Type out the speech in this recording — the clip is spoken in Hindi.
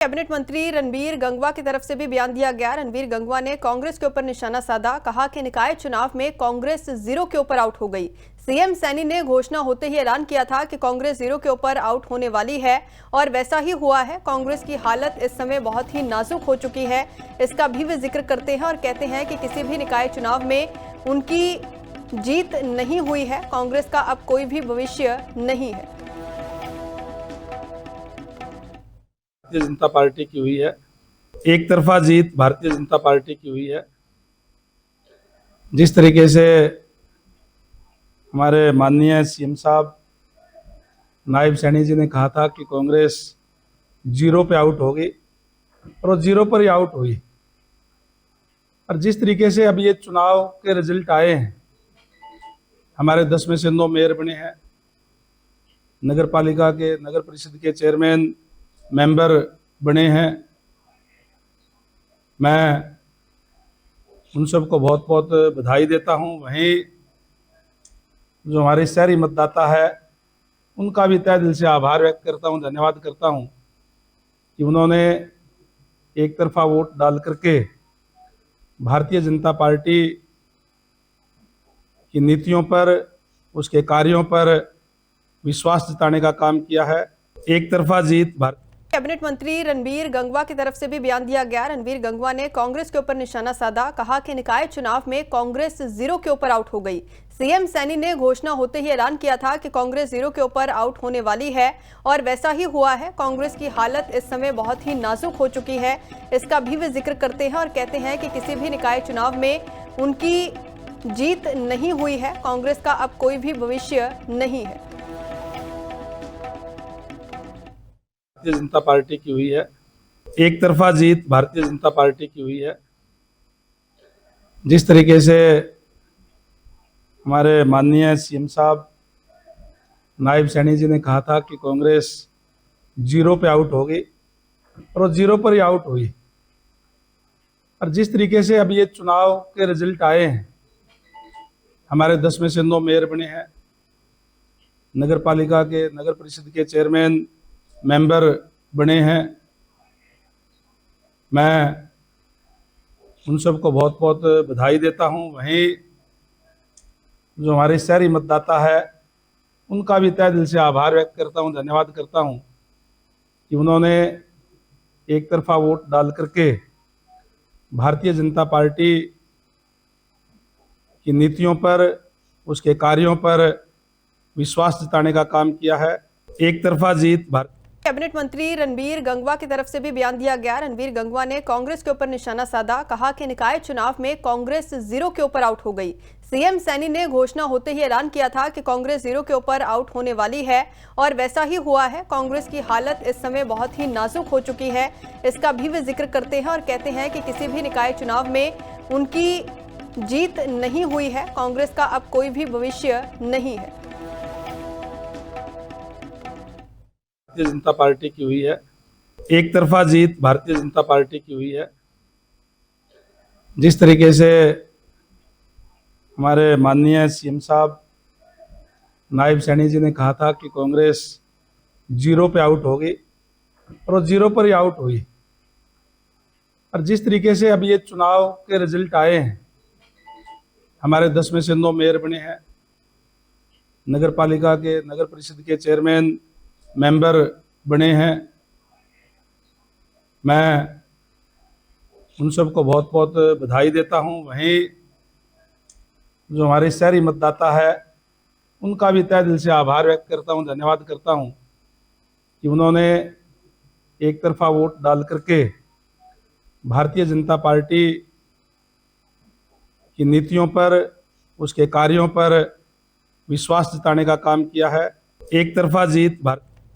कैबिनेट मंत्री रणबीर गंगवा की तरफ से भी बयान दिया गया। रणबीर गंगवा ने कांग्रेस के ऊपर निशाना साधा, कहा कि निकाय चुनाव में कांग्रेस 0 के ऊपर आउट हो गई। सीएम सैनी ने घोषणा होते ही ऐलान किया था कि कांग्रेस 0 के ऊपर आउट होने वाली है और वैसा ही हुआ है। कांग्रेस की हालत इस समय बहुत ही नाजुक हो चुकी है, इसका भी वे जिक्र करते हैं और कहते हैं कि किसी भी निकाय चुनाव में उनकी जीत नहीं हुई है। कांग्रेस का अब कोई भी भविष्य नहीं है। भारतीय जनता पार्टी की हुई है, एक तरफा जीत भारतीय जनता पार्टी की हुई है। जिस तरीके से हमारे माननीय सीएम साहब नायब सैनी जी ने कहा था कि कांग्रेस 0 पे आउट होगी और वो 0 पर ही आउट हुई। और जिस तरीके से अभी ये चुनाव के रिजल्ट आए हैं, हमारे 10 में से 9 मेयर बने हैं, नगर पालिका के नगर परिषद के चेयरमैन मेंबर बने हैं। मैं उन सबको बहुत बहुत बधाई देता हूं। वहीं जो हमारे शहरी मतदाता है उनका भी तहे दिल से आभार व्यक्त करता हूं, धन्यवाद करता हूं कि उन्होंने एक तरफा वोट डाल करके भारतीय जनता पार्टी की नीतियों पर, उसके कार्यों पर विश्वास जताने का काम किया है। एक तरफा जीत कैबिनेट मंत्री रणबीर गंगवा की तरफ से भी बयान दिया गया। रणबीर गंगवा ने कांग्रेस के ऊपर निशाना साधा, कहा कि निकाय चुनाव में कांग्रेस 0 के ऊपर आउट हो गई। सीएम सैनी ने घोषणा होते ही ऐलान किया था कि कांग्रेस 0 के ऊपर आउट होने वाली है और वैसा ही हुआ है। कांग्रेस की हालत इस समय बहुत ही नाजुक हो चुकी है, इसका भी वे जिक्र करते हैं और कहते हैं कि किसी भी निकाय चुनाव में उनकी जीत नहीं हुई है। कांग्रेस का अब कोई भी भविष्य नहीं है। भारतीय जनता पार्टी की हुई है, एक तरफा जीत भारतीय जनता पार्टी की हुई है। जिस तरीके से हमारे माननीय सीएम साहब नायब सैनी जी ने कहा था कि कांग्रेस 0 पे आउट होगी और वो 0 पर ही आउट हुई। और जिस तरीके से अभी ये चुनाव के रिजल्ट आए हैं, हमारे 10 में से 9 मेयर बने हैं, नगर पालिका के नगर परिषद के चेयरमैन मेंबर बने हैं। मैं उन सबको बहुत बहुत बधाई देता हूं। वहीं जो हमारे शहरी मतदाता है उनका भी तहे दिल से आभार व्यक्त करता हूं, धन्यवाद करता हूं कि उन्होंने एक तरफा वोट डाल करके भारतीय जनता पार्टी की नीतियों पर, उसके कार्यों पर विश्वास जताने का काम किया है। एक तरफा जीत कैबिनेट मंत्री रणबीर गंगवा की तरफ से भी बयान दिया गया। रणबीर गंगवा ने कांग्रेस के ऊपर निशाना साधा, कहा कि निकाय चुनाव में कांग्रेस 0 के ऊपर आउट हो गई। सीएम सैनी ने घोषणा होते ही ऐलान किया था कि कांग्रेस 0 के ऊपर आउट होने वाली है और वैसा ही हुआ है। कांग्रेस की हालत इस समय बहुत ही नाजुक हो चुकी है, इसका भी वे जिक्र करते हैं और कहते हैं कि किसी भी निकाय चुनाव में उनकी जीत नहीं हुई है। कांग्रेस का अब कोई भी भविष्य नहीं है। भारतीय जनता पार्टी की हुई है, एक तरफा जीत भारतीय जनता पार्टी की हुई है। जिस तरीके से हमारे माननीय सीएम साहब नायब सैनी जी ने कहा था कि कांग्रेस 0 पे आउट होगी और वो 0 पर ही आउट हुई। और जिस तरीके से अभी ये चुनाव के रिजल्ट आए हैं, हमारे 10 में से 9 मेयर बने हैं, नगर पालिका के नगर परिषद के चेयरमैन मेंबर बने हैं। मैं उन सबको बहुत बहुत बधाई देता हूं। वहीं जो हमारे शहरी मतदाता है उनका भी तहे दिल से आभार व्यक्त करता हूं, धन्यवाद करता हूं कि उन्होंने एक तरफा वोट डाल करके भारतीय जनता पार्टी की नीतियों पर, उसके कार्यों पर विश्वास जताने का काम किया है। एक तरफा जीत